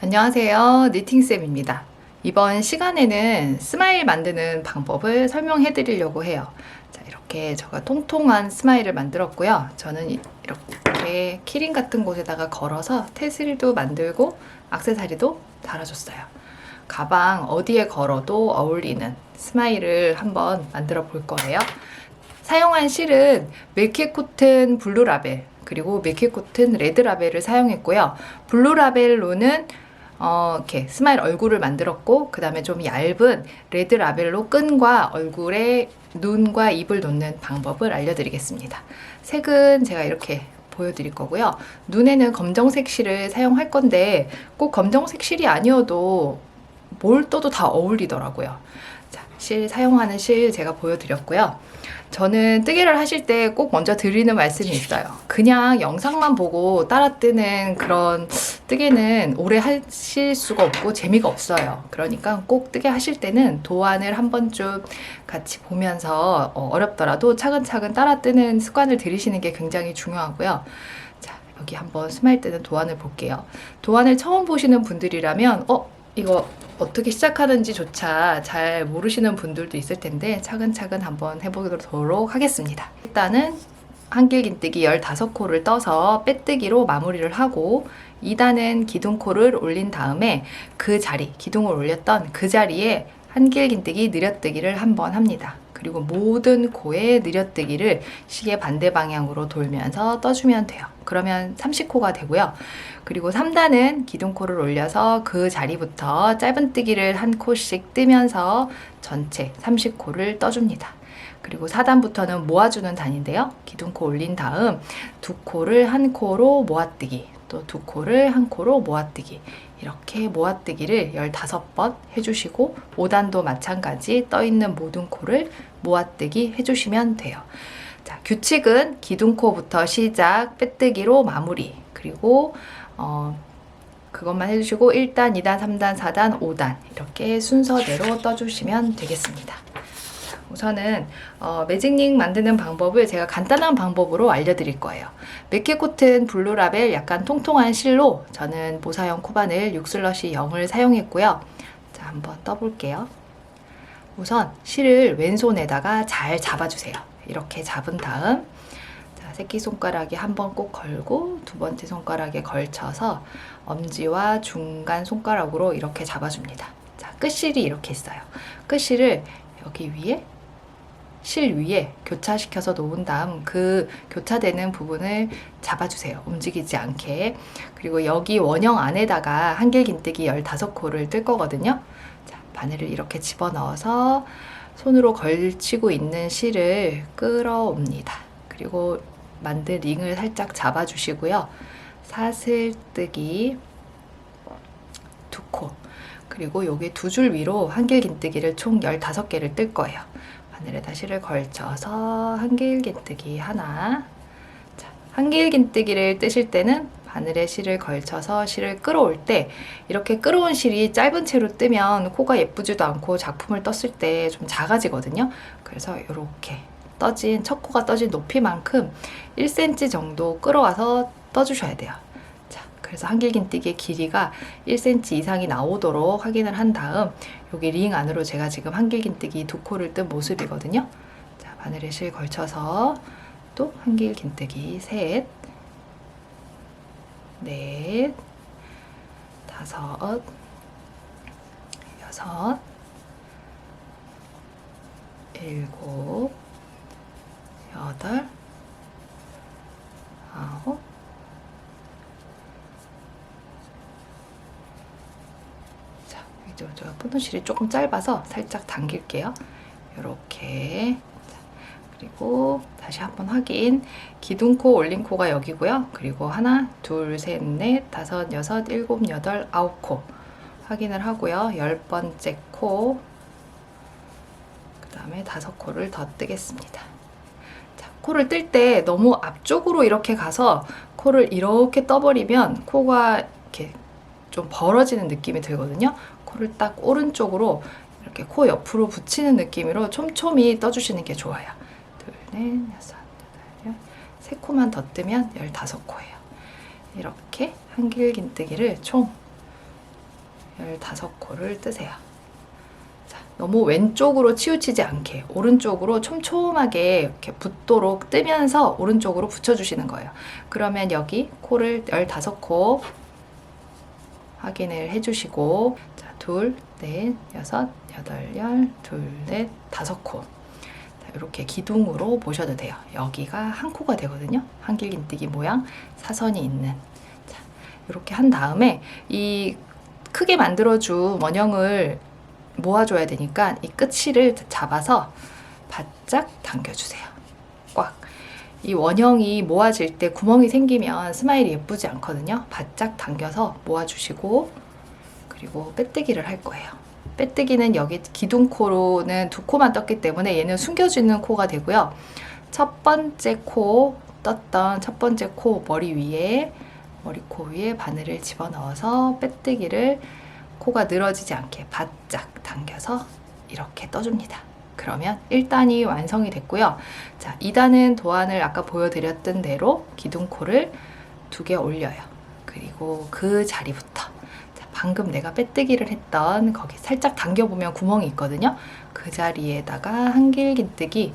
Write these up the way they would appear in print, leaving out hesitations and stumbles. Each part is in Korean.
안녕하세요. 니팅쌤입니다. 이번 시간에는 스마일 만드는 방법을 설명해 드리려고 해요. 자, 이렇게 제가 통통한 스마일을 만들었고요. 저는 이렇게 키링 같은 곳에다가 걸어서 테슬도 만들고 액세서리도 달아줬어요. 가방 어디에 걸어도 어울리는 스마일을 한번 만들어 볼 거예요. 사용한 실은 밀키코튼 블루라벨 그리고 밀키코튼 레드라벨을 사용했고요. 블루라벨로는 이렇게 스마일 얼굴을 만들었고, 그 다음에 좀 얇은 레드 라벨로 끈과 얼굴에 눈과 입을 놓는 방법을 알려드리겠습니다. 색은 제가 이렇게 보여드릴 거고요. 눈에는 검정색 실을 사용할 건데 꼭 검정색 실이 아니어도 뭘 떠도 다 어울리더라고요. 자, 실 사용하는 실 제가 보여드렸고요. 저는 뜨개를 하실 때 꼭 먼저 드리는 말씀이 있어요. 그냥 영상만 보고 따라 뜨는 그런 뜨개는 오래 하실 수가 없고 재미가 없어요. 그러니까 꼭 뜨개 하실 때는 도안을 한 번쯤 같이 보면서 어렵더라도 차근차근 따라 뜨는 습관을 들이시는 게 굉장히 중요하고요. 자, 여기 한번 스마일 뜨는 도안을 볼게요. 도안을 처음 보시는 분들이라면 이거 어떻게 시작하는지조차 잘 모르시는 분들도 있을 텐데 차근차근 한번 해보도록 하겠습니다. 일단은 한길긴뜨기 15코를 떠서 빼뜨기로 마무리를 하고 2단은 기둥코를 올린 다음에 그 자리, 기둥을 올렸던 그 자리에 한길긴뜨기 느려뜨기를 한번 합니다. 그리고 모든 코에 느려뜨기를 시계 반대 방향으로 돌면서 떠주면 돼요. 그러면 30코가 되고요. 그리고 3단은 기둥코를 올려서 그 자리부터 짧은뜨기를 한 코씩 뜨면서 전체 30코를 떠줍니다. 그리고 4단부터는 모아주는 단인데요. 기둥코 올린 다음 두 코를 한 코로 모아뜨기, 또 두 코를 한 코로 모아뜨기, 이렇게 모아뜨기를 15번 해주시고 5단도 마찬가지 떠있는 모든 코를 모아뜨기 해주시면 돼요. 자, 규칙은 기둥코부터 시작, 빼뜨기로 마무리, 그리고 그것만 해주시고 1단, 2단, 3단, 4단, 5단 이렇게 순서대로 떠주시면 되겠습니다. 우선은 매직링 만드는 방법을 제가 간단한 방법으로 알려드릴 거예요. 밀키코튼 블루라벨 약간 통통한 실로 저는 모사형 코바늘 6슬러시 0을 사용했고요. 자, 한번 떠볼게요. 우선 실을 왼손에다가 잘 잡아주세요. 이렇게 잡은 다음 자, 새끼손가락에 한번 꼭 걸고 두 번째 손가락에 걸쳐서 엄지와 중간 손가락으로 이렇게 잡아줍니다. 자, 끝실이 이렇게 있어요. 끝실을 여기 위에 실 위에 교차시켜서 놓은 다음 그 교차되는 부분을 잡아주세요. 움직이지 않게. 그리고 여기 원형 안에다가 한길긴뜨기 15코를 뜰 거거든요. 자, 바늘을 이렇게 집어넣어서 손으로 걸치고 있는 실을 끌어옵니다. 그리고 만든 링을 살짝 잡아주시고요. 사슬뜨기 2코, 그리고 여기 두 줄 위로 한길긴뜨기를 총 15개를 뜰 거예요. 바늘에다 실을 걸쳐서 한길긴뜨기 하나. 자, 한길긴뜨기를 뜨실 때는 바늘에 실을 걸쳐서 실을 끌어올 때 이렇게 끌어온 실이 짧은 채로 뜨면 코가 예쁘지도 않고 작품을 떴을 때 좀 작아지거든요. 그래서 이렇게 떠진 첫 코가 떠진 높이만큼 1cm 정도 끌어와서 떠주셔야 돼요. 그래서 한길긴뜨기의 길이가 1cm 이상이 나오도록 확인을 한 다음 여기 링 안으로 제가 지금 한길긴뜨기 2코를 뜬 모습이거든요. 자, 바늘에 실 걸쳐서 또 한길긴뜨기 3, 4, 5, 6, 7, 8, 9, 제가 포도실이 조금 짧아서 살짝 당길게요. 이렇게. 그리고 다시 한번 확인. 기둥코 올린 코가 여기고요. 그리고 하나, 둘, 셋, 넷, 다섯, 여섯, 일곱, 여덟, 9코 확인을 하고요. 10번째 코, 그 다음에 5코를 더 뜨겠습니다. 자, 코를 뜰 때 너무 앞쪽으로 이렇게 가서 코를 이렇게 떠버리면 코가 이렇게 좀 벌어지는 느낌이 들거든요. 코를 딱 오른쪽으로 이렇게 코 옆으로 붙이는 느낌으로 촘촘히 떠주시는 게 좋아요. 둘, 넷, 여섯, 여덟, 3코만 더 뜨면 15코예요. 이렇게 한길긴뜨기를 총 15코를 뜨세요. 자, 너무 왼쪽으로 치우치지 않게 오른쪽으로 촘촘하게 이렇게 붙도록 뜨면서 오른쪽으로 붙여주시는 거예요. 그러면 여기 코를 15코 확인을 해주시고, 자, 2, 4, 6, 8, 10, 2, 4, 5코. 이렇게 기둥으로 보셔도 돼요. 여기가 한 코가 되거든요. 한길긴뜨기 모양 사선이 있는. 자, 이렇게 한 다음에 이 크게 만들어준 원형을 모아줘야 되니까 이 끝을 잡아서 바짝 당겨주세요. 꽉. 이 원형이 모아질 때 구멍이 생기면 스마일이 예쁘지 않거든요. 바짝 당겨서 모아주시고, 그리고 빼뜨기를 할 거예요. 빼뜨기는 여기 기둥코로는 2코만 떴기 때문에 얘는 숨겨지는 코가 되고요. 첫 번째 코 떴던 첫 번째 코 머리코 위에 바늘을 집어넣어서 빼뜨기를 코가 늘어지지 않게 바짝 당겨서 이렇게 떠줍니다. 그러면 1단이 완성이 됐고요. 자, 2단은 도안을 아까 보여드렸던 대로 기둥코를 2개 올려요. 그리고 그 자리부터 방금 내가 빼뜨기를 했던 거기 살짝 당겨보면 구멍이 있거든요. 그 자리에다가 한길긴뜨기,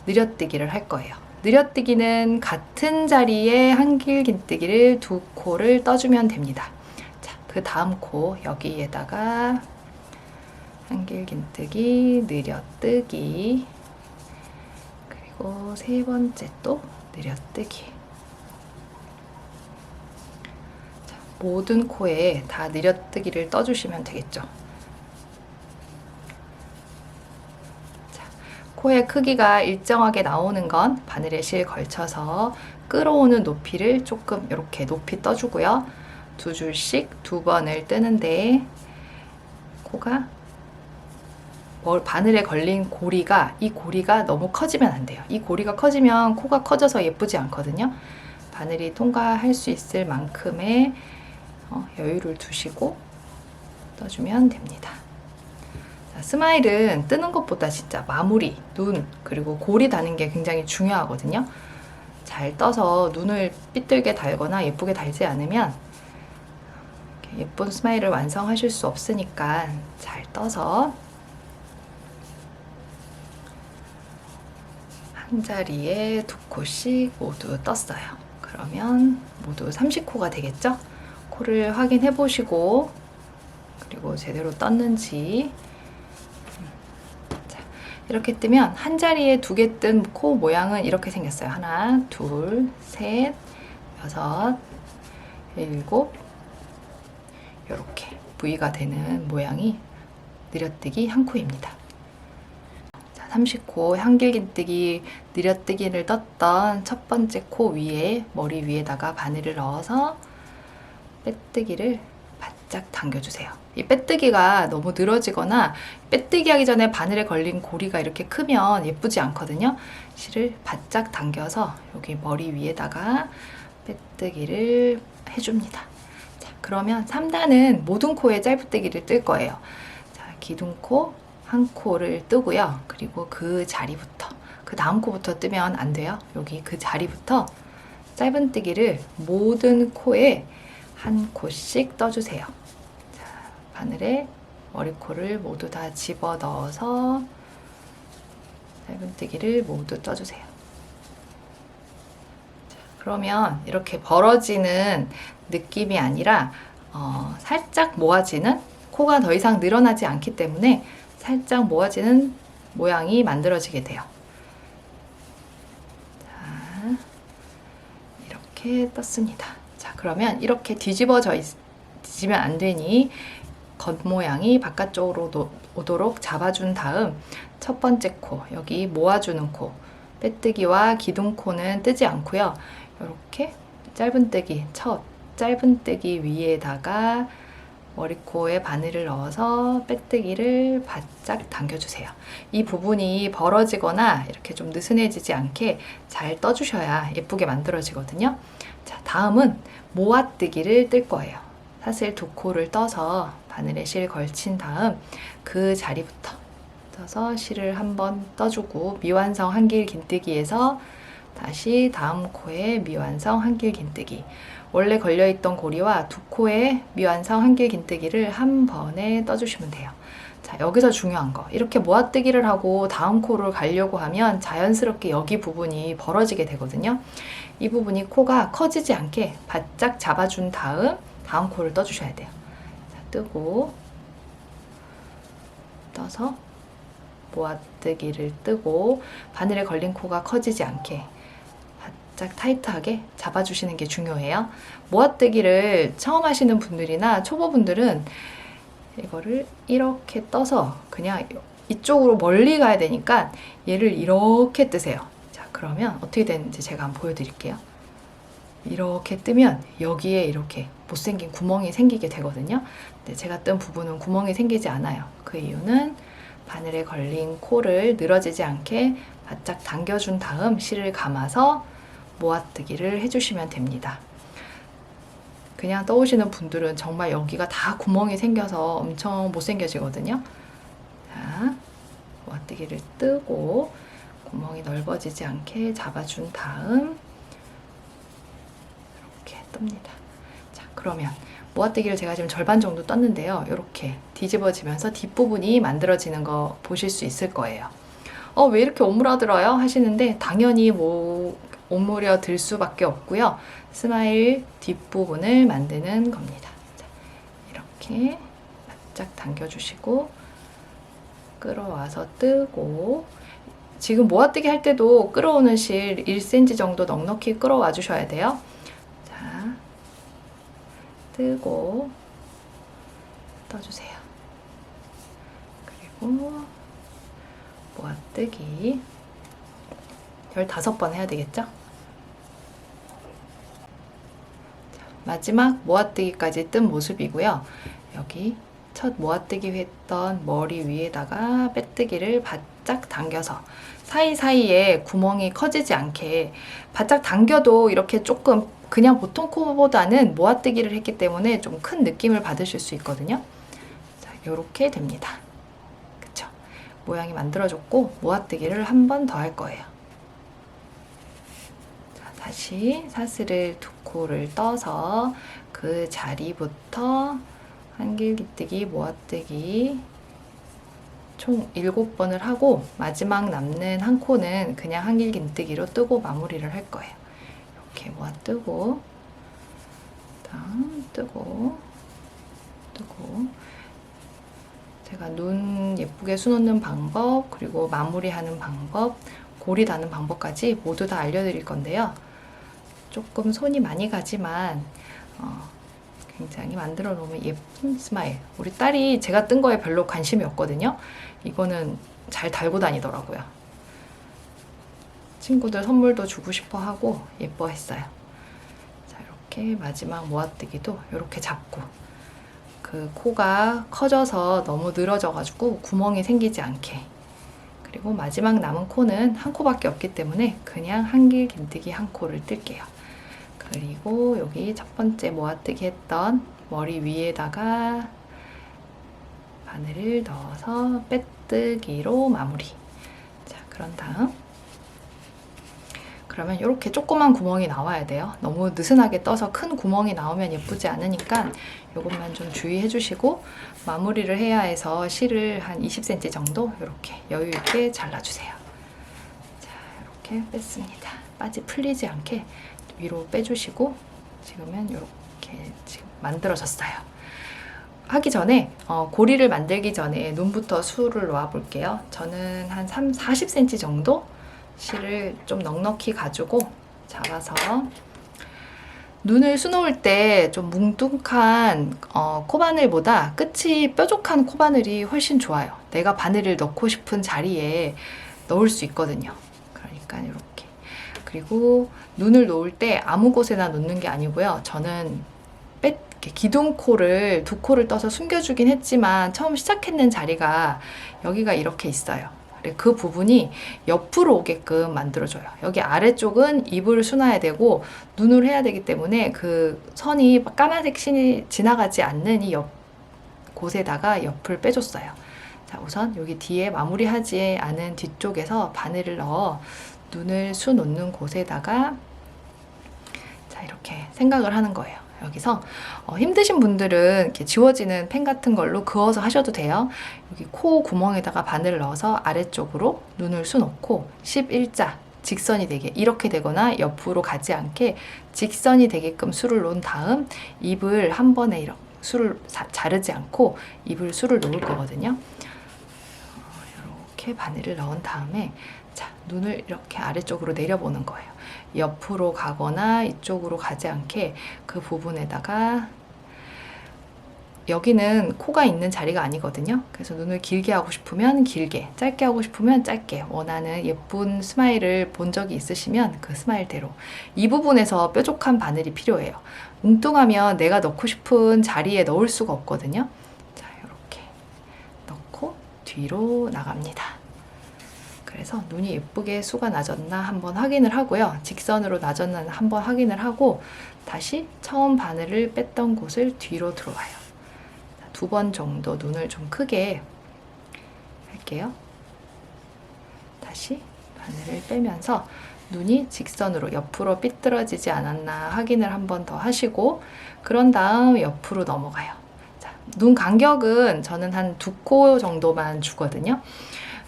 느려뜨기를 할 거예요. 느려뜨기는 같은 자리에 한길긴뜨기를 2코를 떠주면 됩니다. 자, 그 다음 코 여기에다가 한길긴뜨기, 느려뜨기, 그리고 세 번째 또 느려뜨기. 모든 코에 다 느려뜨기를 떠주시면 되겠죠. 자, 코의 크기가 일정하게 나오는 건 바늘에 실 걸쳐서 끌어오는 높이를 조금 이렇게 높이 떠주고요. 2줄씩 2번을 뜨는데 코가 바늘에 걸린 고리가, 이 고리가 너무 커지면 안 돼요. 이 고리가 커지면 코가 커져서 예쁘지 않거든요. 바늘이 통과할 수 있을 만큼의 여유를 두시고 떠주면 됩니다. 자, 스마일은 뜨는 것보다 진짜 마무리, 눈, 그리고 골이 다는 게 굉장히 중요하거든요. 잘 떠서 눈을 삐뚤게 달거나 예쁘게 달지 않으면 예쁜 스마일을 완성하실 수 없으니까 잘 떠서 한 자리에 2코씩 모두 떴어요. 그러면 모두 30코가 되겠죠? 코를 확인해 보시고, 그리고 제대로 떴는지. 자, 이렇게 뜨면 한 자리에 2개 뜬 코 모양은 이렇게 생겼어요. 하나, 둘, 셋, 6, 7, 이렇게 V가 되는 모양이 느려뜨기 한 코입니다. 자, 30코 한길긴뜨기 느려뜨기를 떴던 첫 번째 코 위에, 머리 위에다가 바늘을 넣어서 빼뜨기를 바짝 당겨주세요. 이 빼뜨기가 너무 늘어지거나 빼뜨기 하기 전에 바늘에 걸린 고리가 이렇게 크면 예쁘지 않거든요. 실을 바짝 당겨서 여기 머리 위에다가 빼뜨기를 해줍니다. 자, 그러면 3단은 모든 코에 짧은뜨기를 뜰 거예요. 자, 기둥코 한 코를 뜨고요. 그리고 그 자리부터, 그 다음 코부터 뜨면 안 돼요. 여기 그 자리부터 짧은뜨기를 모든 코에 한 코씩 떠주세요. 자, 바늘에 머리코를 모두 다 집어 넣어서 짧은뜨기를 모두 떠주세요. 자, 그러면 이렇게 벌어지는 느낌이 아니라 살짝 모아지는, 코가 더 이상 늘어나지 않기 때문에 살짝 모아지는 모양이 만들어지게 돼요. 자, 이렇게 떴습니다. 자, 그러면 이렇게 뒤집으면 안 되니 겉모양이 바깥쪽으로 오도록 잡아준 다음 첫 번째 코, 여기 모아주는 코, 빼뜨기와 기둥코는 뜨지 않고요. 이렇게 짧은뜨기, 첫 짧은뜨기 위에다가 머리코에 바늘을 넣어서 빼뜨기를 바짝 당겨주세요. 이 부분이 벌어지거나 이렇게 좀 느슨해지지 않게 잘 떠주셔야 예쁘게 만들어지거든요. 자, 다음은 모아뜨기를 뜰 거예요. 사슬 2코를 떠서 바늘에 실 걸친 다음 그 자리부터 떠서 실을 한번 떠주고, 미완성 한길긴뜨기에서 다시 다음 코에 미완성 한길 긴뜨기. 원래 걸려있던 고리와 두 코에 미완성 한길 긴뜨기를 한 번에 떠주시면 돼요. 자, 여기서 중요한 거. 이렇게 모아뜨기를 하고 다음 코를 가려고 하면 자연스럽게 여기 부분이 벌어지게 되거든요. 이 부분이 코가 커지지 않게 바짝 잡아준 다음 코를 떠주셔야 돼요. 자, 뜨고 떠서 모아뜨기를 뜨고 바늘에 걸린 코가 커지지 않게 바짝 타이트하게 잡아주시는 게 중요해요. 모아뜨기를 처음 하시는 분들이나 초보분들은 이거를 이렇게 떠서 그냥 이쪽으로 멀리 가야 되니까 얘를 이렇게 뜨세요. 자, 그러면 어떻게 되는지 제가 한번 보여드릴게요. 이렇게 뜨면 여기에 이렇게 못생긴 구멍이 생기게 되거든요. 근데 제가 뜬 부분은 구멍이 생기지 않아요. 그 이유는 바늘에 걸린 코를 늘어지지 않게 바짝 당겨준 다음 실을 감아서 모아뜨기를 해주시면 됩니다. 그냥 떠오시는 분들은 정말 여기가 다 구멍이 생겨서 엄청 못생겨지거든요. 자, 모아뜨기를 뜨고 구멍이 넓어지지 않게 잡아준 다음 이렇게 뜹니다. 자, 그러면 모아뜨기를 제가 지금 절반 정도 떴는데요. 이렇게 뒤집어지면서 뒷부분이 만들어지는 거 보실 수 있을 거예요. 왜 이렇게 오므라들어요? 하시는데 당연히 오므려들 수밖에 없고요. 스마일 뒷부분을 만드는 겁니다. 자, 이렇게 바짝 당겨주시고 끌어와서 뜨고 지금 모아뜨기 할 때도 끌어오는 실 1cm 정도 넉넉히 끌어와 주셔야 돼요. 자, 뜨고 떠주세요. 그리고 모아뜨기 15번 해야 되겠죠? 마지막 모아뜨기까지 뜬 모습이고요. 여기 첫 모아뜨기 했던 머리 위에다가 빼뜨기를 바짝 당겨서 사이사이에 구멍이 커지지 않게 바짝 당겨도 이렇게 조금 그냥 보통 코보다는 모아뜨기를 했기 때문에 좀 큰 느낌을 받으실 수 있거든요. 자, 이렇게 됩니다. 그쵸? 모양이 만들어졌고 모아뜨기를 한 번 더 할 거예요. 자, 다시 사슬을 두 코를 떠서 그 자리부터 한길 긴뜨기, 모아뜨기 총 7번을 하고 마지막 남는 한 코는 그냥 한길 긴뜨기로 뜨고 마무리를 할 거예요. 이렇게 모아뜨고 다음 뜨고 제가 눈 예쁘게 수놓는 방법 그리고 마무리하는 방법 고리 다는 방법까지 모두 다 알려드릴 건데요. 조금 손이 많이 가지만 굉장히 만들어 놓으면 예쁜 스마일. 우리 딸이 제가 뜬 거에 별로 관심이 없거든요. 이거는 잘 달고 다니더라고요. 친구들 선물도 주고 싶어 하고 예뻐했어요. 자, 이렇게 마지막 모아뜨기도 이렇게 잡고 그 코가 커져서 너무 늘어져가지고 구멍이 생기지 않게 그리고 마지막 남은 코는 한 코밖에 없기 때문에 그냥 한길 긴뜨기 한 코를 뜰게요. 그리고 여기 첫 번째 모아뜨기 했던 머리 위에다가 바늘을 넣어서 빼뜨기로 마무리. 자, 그런 다음 그러면 이렇게 조그만 구멍이 나와야 돼요. 너무 느슨하게 떠서 큰 구멍이 나오면 예쁘지 않으니까 이것만 좀 주의해 주시고 마무리를 해야 해서 실을 한 20cm 정도 이렇게 여유 있게 잘라주세요. 자, 이렇게 뺐습니다. 풀리지 않게 위로 빼주시고 지금은 이렇게 지금 만들어졌어요. 하기 전에 고리를 만들기 전에 눈부터 수를 놓아 볼게요. 저는 한 40cm 정도 실을 좀 넉넉히 가지고 잡아서 눈을 수놓을 때 좀 뭉뚱한 코바늘보다 끝이 뾰족한 코바늘이 훨씬 좋아요. 내가 바늘을 넣고 싶은 자리에 넣을 수 있거든요. 그러니까 이렇게. 그리고 눈을 놓을 때 아무 곳에나 놓는 게 아니고요. 저는 기둥코를 두 코를 떠서 숨겨주긴 했지만 처음 시작했는 자리가 여기가 이렇게 있어요. 그 부분이 옆으로 오게끔 만들어줘요. 여기 아래쪽은 입을 수놔야 되고 눈을 해야 되기 때문에 그 선이 까만색 신이 지나가지 않는 이 옆 곳에다가 옆을 빼줬어요. 자, 우선 여기 뒤에 마무리하지 않은 뒤쪽에서 바늘을 넣어 눈을 수 놓는 곳에다가 자, 이렇게 생각을 하는 거예요. 여기서 힘드신 분들은 이렇게 지워지는 펜 같은 걸로 그어서 하셔도 돼요. 여기 코 구멍에다가 바늘을 넣어서 아래쪽으로 눈을 수 놓고 11자 직선이 되게 이렇게 되거나 옆으로 가지 않게 직선이 되게끔 수를 놓은 다음 입을 한 번에 이렇게 수를 자르지 않고 입을 수를 놓을 거거든요. 이렇게 바늘을 넣은 다음에 자, 눈을 이렇게 아래쪽으로 내려보는 거예요. 옆으로 가거나 이쪽으로 가지 않게 그 부분에다가 여기는 코가 있는 자리가 아니거든요. 그래서 눈을 길게 하고 싶으면 길게, 짧게 하고 싶으면 짧게 원하는 예쁜 스마일을 본 적이 있으시면 그 스마일대로 이 부분에서 뾰족한 바늘이 필요해요. 뭉뚱하면 내가 넣고 싶은 자리에 넣을 수가 없거든요. 자, 이렇게 넣고 뒤로 나갑니다. 그래서 눈이 예쁘게 수가 나졌나 한번 확인을 하고요. 직선으로 나졌나 한번 확인을 하고 다시 처음 바늘을 뺐던 곳을 뒤로 들어와요. 2번 정도 눈을 좀 크게 할게요. 다시 바늘을 빼면서 눈이 직선으로 옆으로 삐뚤어지지 않았나 확인을 한 번 더 하시고 그런 다음 옆으로 넘어가요. 자, 눈 간격은 저는 한 2코 정도만 주거든요.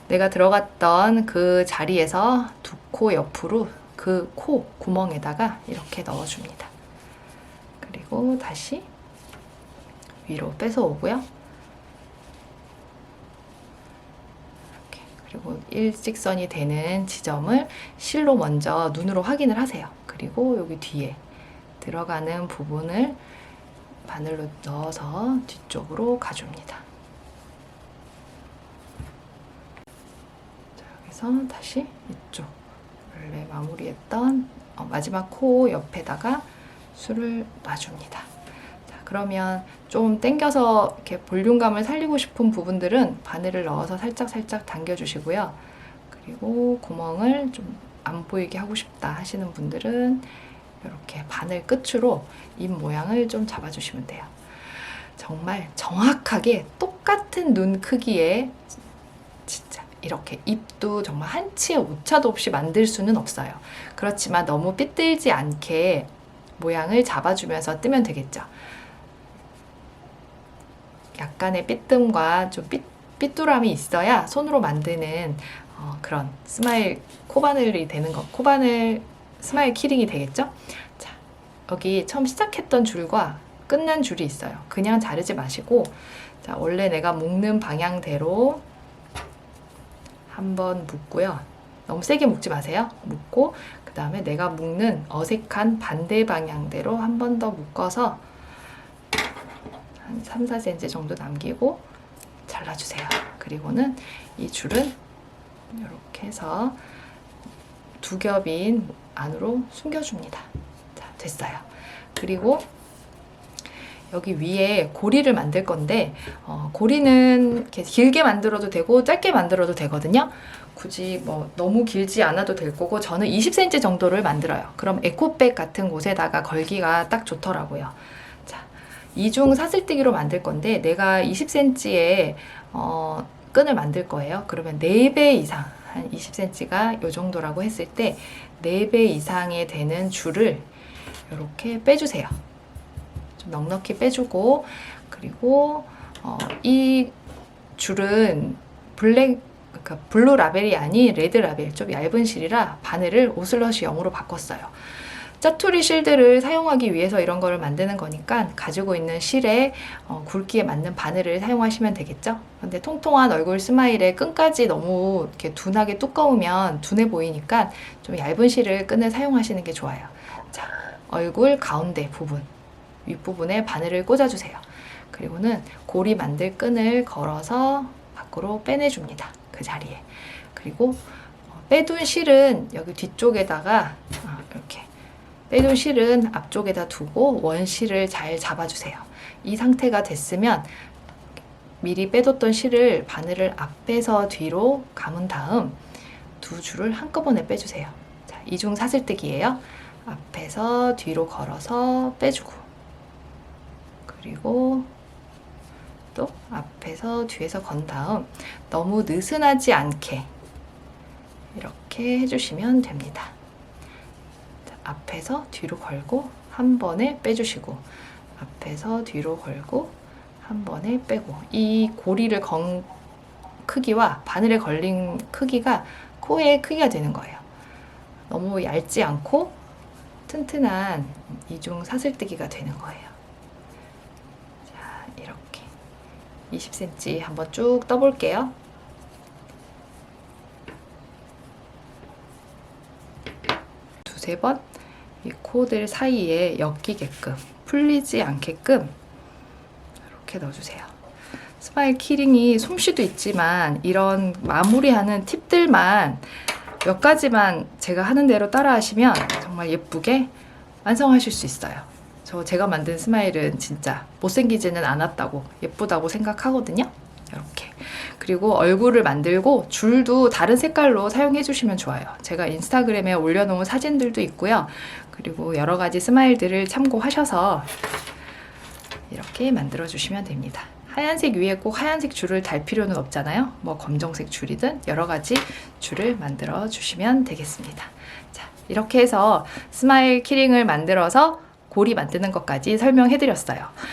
내가 들어갔던 그 자리에서 2코 옆으로 그 코 구멍에다가 이렇게 넣어줍니다. 그리고 다시 위로 빼서 오고요. 이렇게. 그리고 일직선이 되는 지점을 실로 먼저 눈으로 확인을 하세요. 그리고 여기 뒤에 들어가는 부분을 바늘로 넣어서 뒤쪽으로 가줍니다. 자, 여기서 다시 이쪽 원래 마무리했던 마지막 코 옆에다가 수를 놔줍니다. 그러면 좀 당겨서 이렇게 볼륨감을 살리고 싶은 부분들은 바늘을 넣어서 살짝 당겨주시고요. 그리고 구멍을 좀 안 보이게 하고 싶다 하시는 분들은 이렇게 바늘 끝으로 입 모양을 좀 잡아주시면 돼요. 정말 정확하게 똑같은 눈 크기에 진짜 이렇게 입도 정말 한치의 오차도 없이 만들 수는 없어요. 그렇지만 너무 삐뚤지 않게 모양을 잡아주면서 뜨면 되겠죠. 약간의 삐뜸과 좀 삐뚤함이 있어야 손으로 만드는 그런 스마일 코바늘이 되는 거, 코바늘 스마일 키링이 되겠죠? 자, 여기 처음 시작했던 줄과 끝난 줄이 있어요. 그냥 자르지 마시고, 자, 원래 내가 묶는 방향대로 한번 묶고요. 너무 세게 묶지 마세요. 묶고, 그 다음에 내가 묶는 어색한 반대 방향대로 한 번 더 묶어서 한 3, 4cm 정도 남기고 잘라주세요. 그리고는 이 줄은 이렇게 해서 2겹인 안으로 숨겨줍니다. 자, 됐어요. 그리고 여기 위에 고리를 만들 건데 고리는 이렇게 길게 만들어도 되고 짧게 만들어도 되거든요. 굳이 뭐 너무 길지 않아도 될 거고 저는 20cm 정도를 만들어요. 그럼 에코백 같은 곳에다가 걸기가 딱 좋더라고요. 이중 사슬뜨기로 만들 건데 내가 20cm의 끈을 만들 거예요. 그러면 4배 이상, 한 20cm가 이 정도라고 했을 때 4배 이상의 되는 줄을 이렇게 빼주세요. 좀 넉넉히 빼주고 그리고 이 줄은 그러니까 블루 라벨이 아닌 레드 라벨, 좀 얇은 실이라 바늘을 오슬럿이 0으로 바꿨어요. 짜투리 실들을 사용하기 위해서 이런 거를 만드는 거니까 가지고 있는 실에 굵기에 맞는 바늘을 사용하시면 되겠죠. 근데 통통한 얼굴 스마일에 끈까지 너무 이렇게 둔하게 두꺼우면 둔해 보이니까 좀 얇은 실을 끈을 사용하시는 게 좋아요. 자, 얼굴 가운데 부분, 윗부분에 바늘을 꽂아주세요. 그리고는 고리 만들 끈을 걸어서 밖으로 빼내줍니다. 그 자리에. 그리고 빼둔 실은 여기 뒤쪽에다가 이렇게 빼둔 실은 앞쪽에다 두고 원실을 잘 잡아주세요. 이 상태가 됐으면 미리 빼뒀던 실을 바늘을 앞에서 뒤로 감은 다음 2줄을 한꺼번에 빼주세요. 자, 이중 사슬뜨기예요. 앞에서 뒤로 걸어서 빼주고 그리고 또 앞에서 뒤에서 건 다음 너무 느슨하지 않게 이렇게 이렇게 해주시면 됩니다. 자, 앞에서 뒤로 걸고 한 번에 빼주시고, 앞에서 뒤로 걸고 한 번에 빼고, 이 고리를 건 크기와 바늘에 걸린 크기가 코의 크기가 되는 거예요. 너무 얇지 않고 튼튼한 이중 사슬뜨기가 되는 거예요. 자, 이렇게 20cm 한번 쭉 떠볼게요. 두세 번 이 코들 사이에 엮이게끔, 풀리지 않게끔 이렇게 넣어주세요. 스마일 키링이 솜씨도 있지만 이런 마무리하는 팁들만 몇 가지만 제가 하는 대로 따라 하시면 정말 예쁘게 완성하실 수 있어요. 제가 만든 스마일은 진짜 못생기지는 않았다고, 예쁘다고 생각하거든요. 이렇게. 그리고 얼굴을 만들고 줄도 다른 색깔로 사용해 주시면 좋아요. 제가 인스타그램에 올려놓은 사진들도 있고요. 그리고 여러 가지 스마일들을 참고하셔서 이렇게 만들어 주시면 됩니다. 하얀색 위에 꼭 하얀색 줄을 달 필요는 없잖아요. 뭐 검정색 줄이든 여러 가지 줄을 만들어 주시면 되겠습니다. 자, 이렇게 해서 스마일 키링을 만들어서 고리 만드는 것까지 설명해 드렸어요.